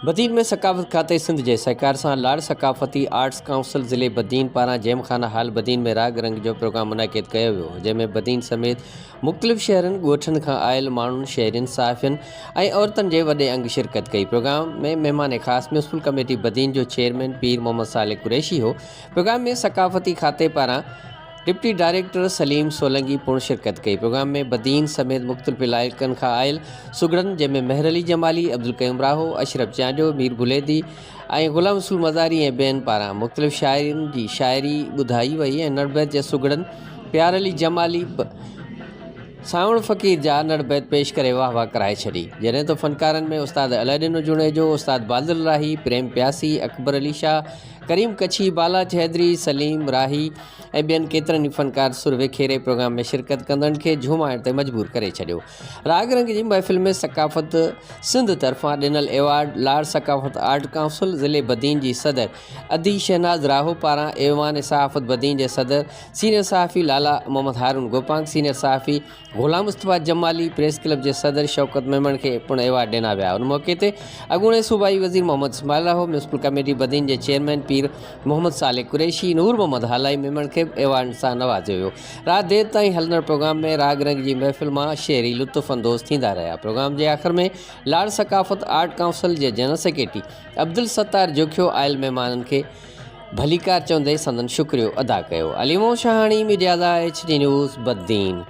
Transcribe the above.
बदीन में सकाफ़त खाते सिंध जे सहकार सां लाड़ सकाफ़ती आर्ट्स काउंसिल ज़िले बदीन पारां जेमखाना हाल बदीन में राग रंग जो प्रोग्राम मुनाक़िद कयो वियो, जंहिंमें बदीन समेत मुख़्तलिफ़ शहरनि ॻोठनि खां आयल माण्हुनि, शहरियुनि, सहाफ़ियुनि ऐं औरतुनि जे वॾे अंग शिरकत कई। प्रोग्राम में महिमान ख़ासि म्यूनिसिपल कमेटी बदीन जो चेयरमैन पीर मोहम्मद सालिक कुरैशी हो। प्रोग्राम में सकाफ़ती खाते पारां डिप्टी डायरेक्टर सलीम सोलंकी पूर्ण शिरकत कई। प्रोग्राम में बदीन समेत मुख़्तलिफ़ इलाइक़नि खां आयल सुगड़नि, जंहिंमें मेहर अली जमाली, अब्दुल क़यूम राहो, अशरफ चांडियो, मीर बुलेदी ऐं ग़ुलाम रसूल मज़ारी ऐं ॿियनि पारां मुख़्तलिफ़ शाइरनि जी शाइरी ॿुधाई वई ऐं नड़बैत जे सुगड़नि प्यार अली जमाली सावण फ़क़ीर जा नड़बैत पेश करे वाह वाह कराए छॾी। जॾहिं त फ़नकारनि में उस्ताद अलादीन जुनेजो, उस्ताद बादल राही, प्रेम प्यासी, अकबर अली शाह, करीम कच्छी, बाला चौधरी, सलीम राही ऐं ॿियनि केतिरनि ई फ़नकार सुर विखेरे प्रोग्राम में शिरकत कंदड़नि खे झूमाइण ते मजबूर करे छॾियो। राग रंग जी महफ़िल में सकाफ़त सिंध तरफ़ां ॾिनल एवार्ड लाड़ सकाफ़त आर्ट काउंसिल ज़िले बदीन जी सदर अदी शहनाज राहो पारां ऐवान सहाफ़त बदीन जे सदर सीनियर सहाफ़ी लाला मोहम्मद हारून गोपांग, सीनियर सहाफ़ी ग़ुलाम मुस्तफ़ा जमाली, प्रेस क्लब के सदर शौकत मेमन के पिण एवार्ड ॾिना विया। उन मौके ते अॻूणे सूबाई वज़ीर मोहम्मद इस्माइल राहो, म्यूनिसिपल कमेटी बदीन के चेयरमैन पीर मोहम्मद सालिक कुरैशी, नूर मोहम्मद हालाई मेमन के एवार्ड सां नवाज़ियो वियो। राति देर ताईं हलंदड़ प्रोग्राम में राग रंग की महफ़िल में शेरी लुत्फ़ अंदोज़ थींदा रहा। प्रोग्राम के आख़िर में लाड़ सकाफ़त आर्ट काउंसिल के जनरल सेक्रेटरी अब्दुल सत्तार जोखियो आयल मेहमानन के भलीकार चवंदे संदन शुक्रियो अदा कयो। Alimo Shahani, media HD news Badin.